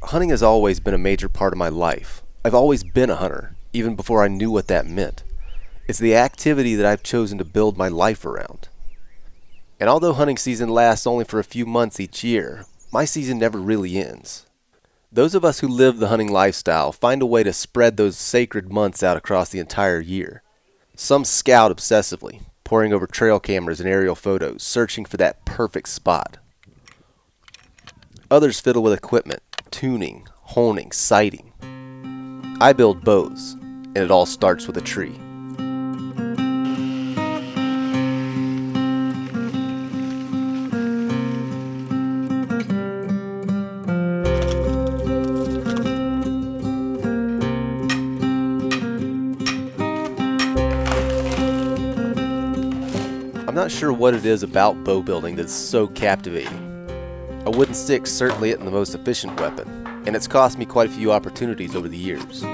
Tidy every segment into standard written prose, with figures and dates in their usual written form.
Hunting has always been a major part of my life. I've always been a hunter, even before I knew what that meant. It's the activity that I've chosen to build my life around. And although hunting season lasts only for a few months each year, my season never really ends. Those of us who live the hunting lifestyle find a way to spread those sacred months out across the entire year. Some scout obsessively, poring over trail cameras and aerial photos, searching for that perfect spot. Others fiddle with equipment, tuning, honing, sighting. I build bows, and it all starts with a tree. I'm not sure what it is about bow building that's so captivating. A wooden stick certainly isn't the most efficient weapon, and it's cost me quite a few opportunities over the years.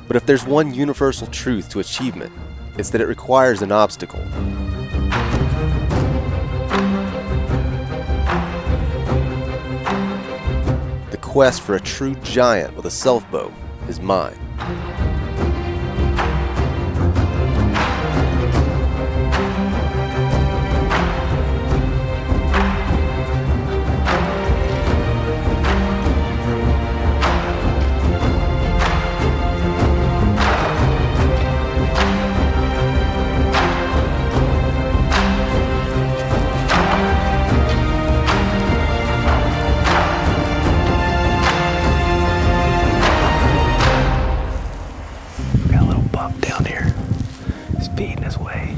But if there's one universal truth to achievement, it's that it requires an obstacle. The quest for a true giant with a self-bow is mine. Feeding his way,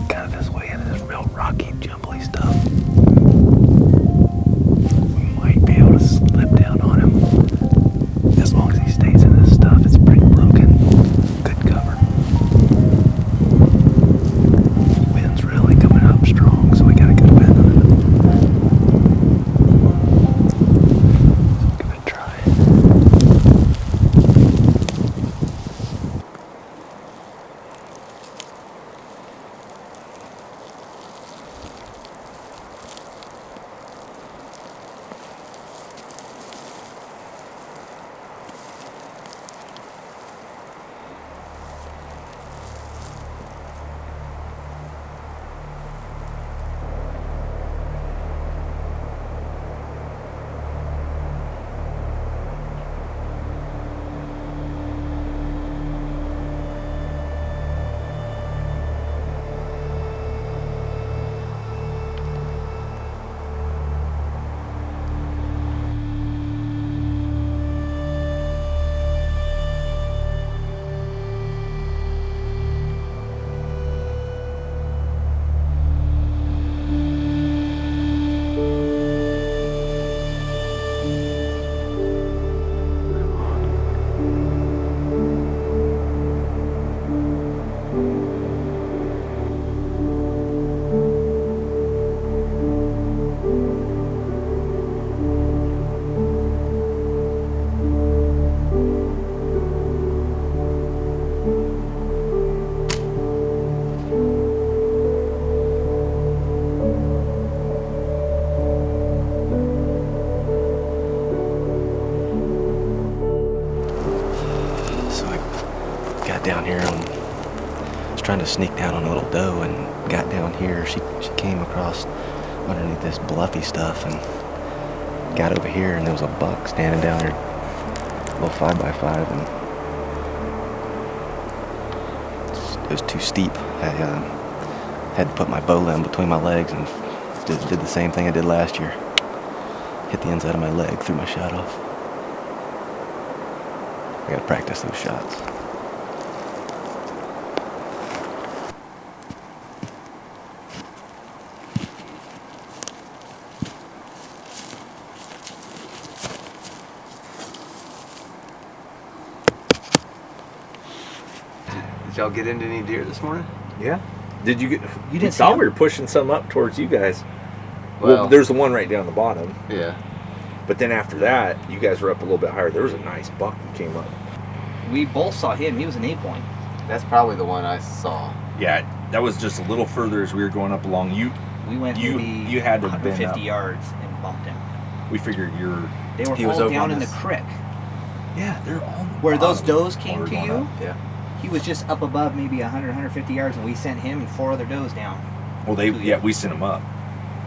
kind of his way into this real rocky, jumbly stuff. We might be able to slip down on him. As long as he stays in this stuff, it's pretty broken. Good cover. Wind's really coming up strong, so we got a good wind on it. So give it a try. Got down here and was trying to sneak down on a little doe and got down here. She came across underneath this bluffy stuff and got over here, and there was a buck standing down there, a little 5x5, and it was too steep. I had to put my bow limb between my legs and did the same thing I did last year. Hit the inside of my leg, threw my shot off. I gotta practice those shots. Did y'all get into any deer this morning? Yeah. Did you get? You didn't see thought them? we were pushing some up towards you guys. Well, There's the one right down the bottom. Yeah. But then after that, you guys were up a little bit higher. There was a nice buck that came up. We both saw him. He was an 8-point. That's probably the one I saw. Yeah, that was just a little further as we were going up along. We went maybe you had to have been 150 up. yards and bumped him. We figured They were He was all over down on in the this- creek. Yeah, they're all Where those does came to you, Yeah. he was just up above maybe 100, 150 yards, and we sent him and 4 other does down. Well, we sent them up.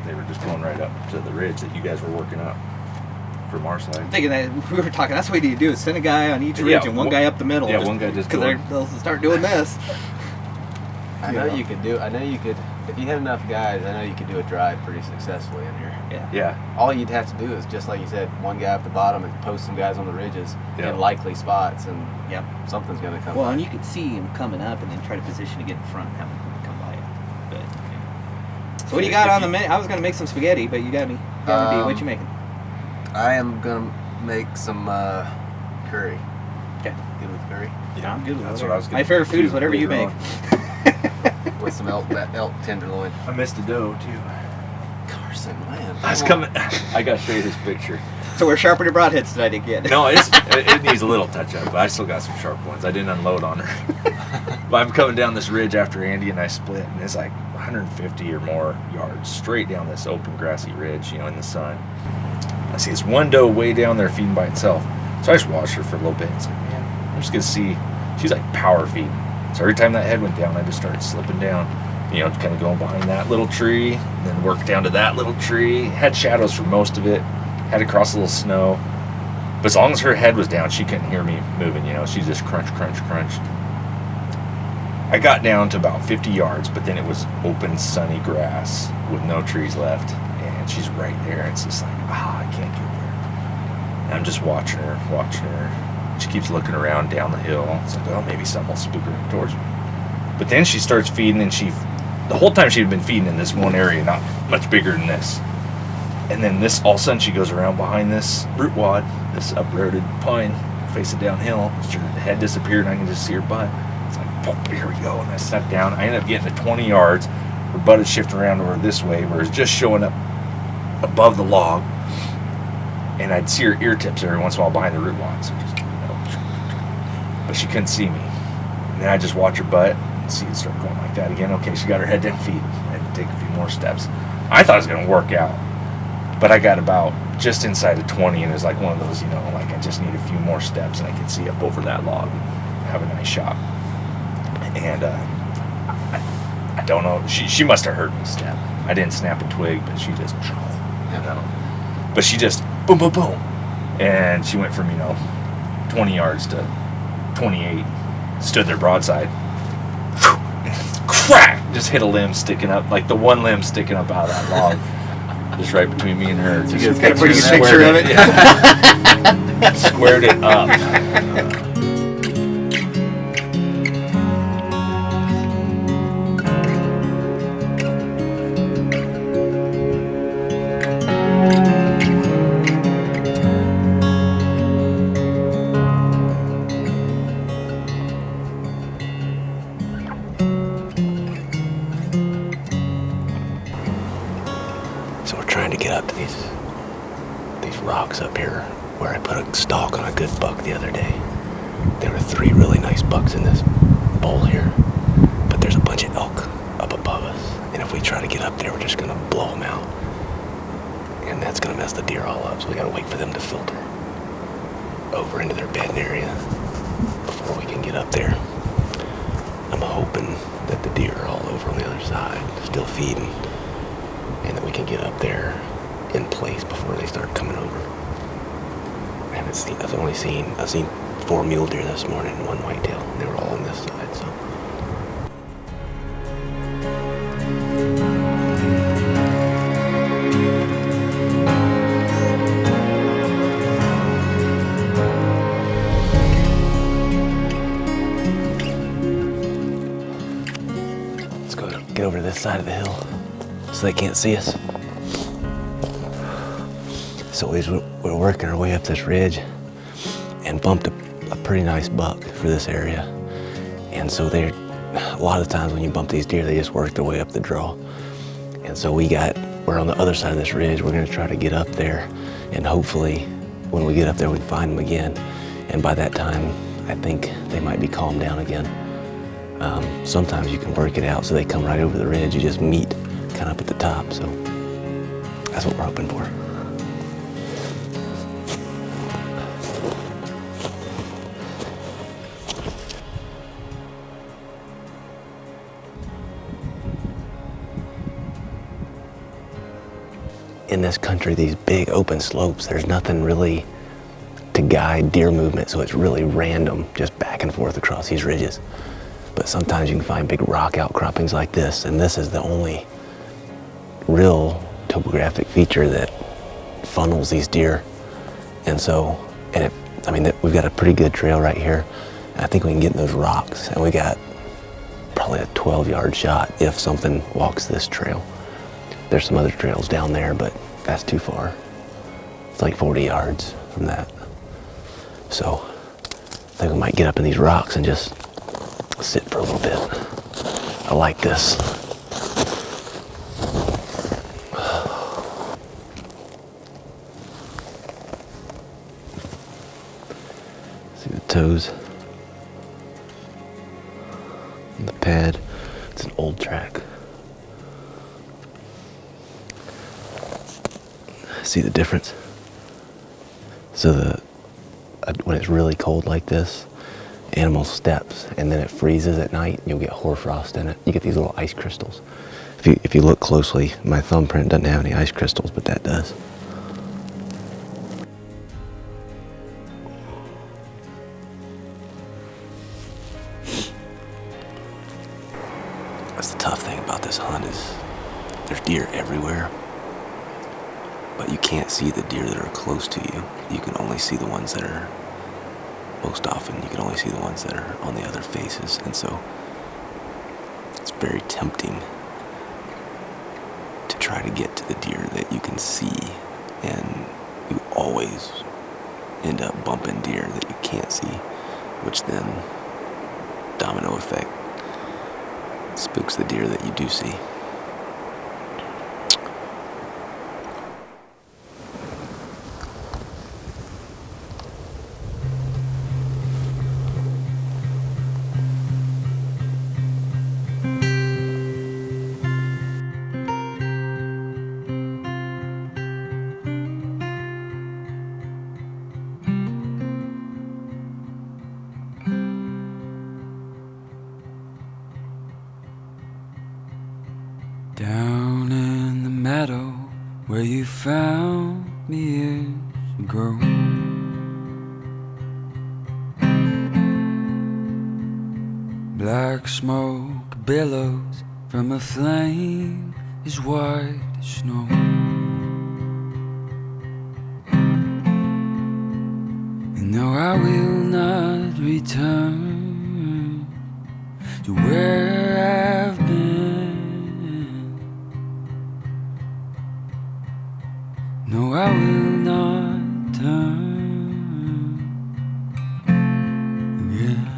They were just going right up to the ridge that you guys were working up from our side. I'm thinking that we were talking, that's what you need to do, is send a guy on each ridge Yeah, and one guy up the middle. yeah, one guy just Because they'll start doing this. I know you could, if you had enough guys, I know you could do a drive pretty successfully in here. Yeah. Yeah. All you'd have to do is, just like you said, one guy up the bottom and post some guys on the ridges Yeah. in likely spots, and Yep. something's going to come Well, by. and you could see him coming up and then try to position to get in front and have him come by you. But, yeah. So what do you got on the menu? I was going to make some spaghetti, but you got me. What you making? I am going to make some curry. Okay. Good with curry? Yeah, I'm good with that's whatever. what I was My gonna favorite food do is whatever you later make. on. With some elk tenderloin. I missed a doe too. Carson, man. I was coming. I got to show you this picture. So we're sharper to broadheads tonight again. No, it needs a little touch up, but I still got some sharp ones. I didn't unload on her. But I'm coming down this ridge after Andy and I split, and it's like 150 or more yards straight down this open grassy ridge, in the sun. I see this one doe way down there feeding by itself. So I just watched her for a little bit. It's like, man, I'm just gonna see. She's like power feeding. So every time that head went down, I just started slipping down. Kind of going behind that little tree, and then worked down to that little tree. Had shadows for most of it. Had to cross a little snow. But as long as her head was down, she couldn't hear me moving, She just crunch, crunch, crunch. I got down to about 50 yards, but then it was open, sunny grass with no trees left. And she's right there. It's just like, I can't get there. And I'm just watching her. She keeps looking around down the hill. It's like, oh, maybe something will spook her towards me. But then she starts feeding, and the whole time she had been feeding in this one area, not much bigger than this. And then all of a sudden she goes around behind this root wad, this uprooted pine, facing downhill. Her head disappeared, and I can just see her butt. It's like, oh, here we go. And I sat down. I ended up getting to 20 yards. Her butt had shifted around over this way, where it's just showing up above the log. And I'd see her ear tips every once in a while behind the root wad. So just, but she couldn't see me. And then I just watch her butt and see it start going like that again. Okay, she got her head down feet. I had to take a few more steps. I thought it was going to work out. But I got about just inside of 20, and it was like one of those, like I just need a few more steps, and I could see up over that log and have a nice shot. And I don't know. She must have heard me snap. I didn't snap a twig, but she just, But she just, boom, boom, boom. And she went from, 20 yards to 28. Stood there broadside. Crack! Just hit a limb sticking up, like the one limb sticking up out of that log. Just right between me and her. Just Got a pretty good picture of it. Yeah. Squared it up. So we're trying to get up to these rocks up here where I put a stalk on a good buck the other day. There were 3 really nice bucks in this bowl here, but there's a bunch of elk up above us, and if we try to get up there, we're just gonna blow them out, and that's gonna mess the deer all up. So we gotta wait for them to filter over into their bedding area before we can get up there. I'm hoping that the deer are all over on the other side, still feeding. and that we can get up there in place before they start coming over. I've seen 4 mule deer this morning and 1 whitetail, and they were all on this side, so. Let's go get over to this side of the hill so they can't see us. So we're working our way up this ridge and bumped a pretty nice buck for this area. And so a lot of the times when you bump these deer, they just work their way up the draw. And so we're on the other side of this ridge. We're gonna try to get up there, and hopefully when we get up there, we can find them again. And by that time, I think they might be calmed down again. Sometimes you can work it out so they come right over the ridge. You just meet kind of up at the top. So that's what we're hoping for. In this country, these big open slopes, there's nothing really to guide deer movement, so it's really random, just back and forth across these ridges. But sometimes you can find big rock outcroppings like this, and this is the only real topographic feature that funnels these deer. And so, we've got a pretty good trail right here. I think we can get in those rocks, and we got probably a 12-yard shot if something walks this trail. There's some other trails down there, but that's too far. It's like 40 yards from that. So I think we might get up in these rocks and just sit for a little bit. I like this. See the toes on the pad. It's an old track. See the difference? So when it's really cold like this, animal steps and then it freezes at night, you'll get hoarfrost in it. You get these little ice crystals. If you look closely, my thumbprint doesn't have any ice crystals, but that does. That's the tough thing about this hunt is there's deer everywhere. But you can't see the deer that are close to you. You can only see the ones that are, most often, you can only see the ones that are on the other faces. And so it's very tempting to try to get to the deer that you can see. And you always end up bumping deer that you can't see, which then, domino effect, spooks the deer that you do see. Down in the meadow where you found me years ago, black smoke billows from a flame as white as snow. And no, I will not return to where I've been. No, I will not turn again.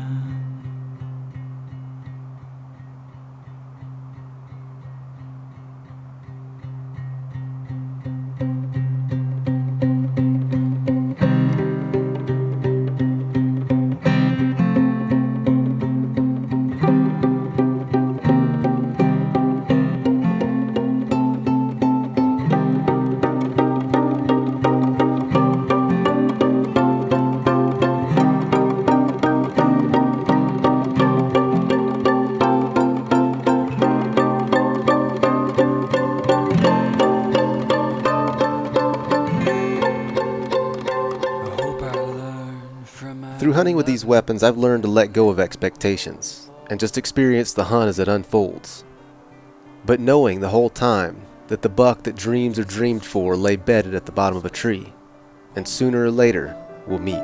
Through hunting with these weapons, I've learned to let go of expectations and just experience the hunt as it unfolds. But knowing the whole time that the buck that dreams are dreamed for lay bedded at the bottom of a tree, and sooner or later we'll meet.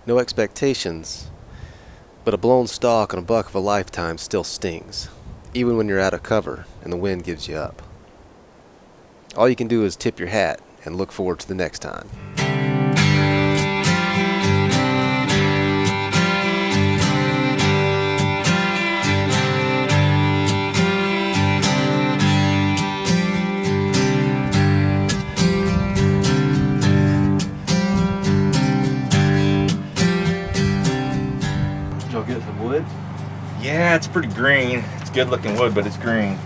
No expectations, but a blown stalk on a buck of a lifetime still stings, even when you're out of cover and the wind gives you up. All you can do is tip your hat and look forward to the next time. Did y'all get some wood? Yeah, it's pretty green. It's good looking wood, but it's green.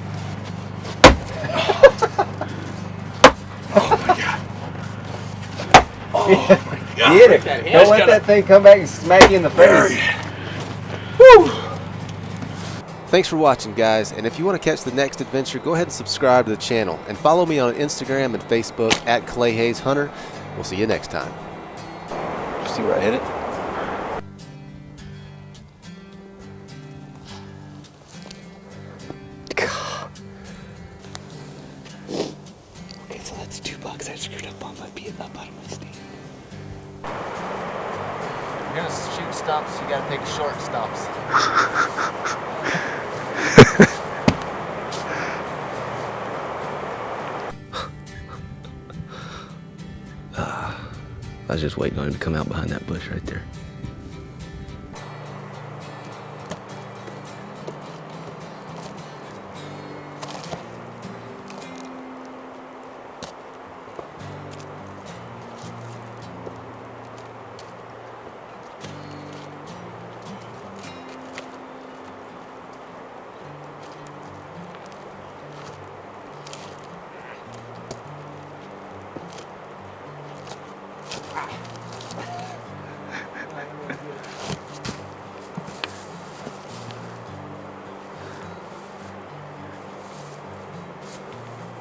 Get it! Don't let that thing come back and smack you in the face. Woo! Thanks for watching, guys, and if you want to catch the next adventure, go ahead and subscribe to the channel and follow me on Instagram and Facebook at Clay Hayes Hunter. We'll see you next time. Did you see where I hit it? Okay, so that's 2 bucks. I screwed up on my being up out of my stand. You're gonna shoot stumps, you gotta take short stumps. I was just waiting on him to come out behind that bush right there.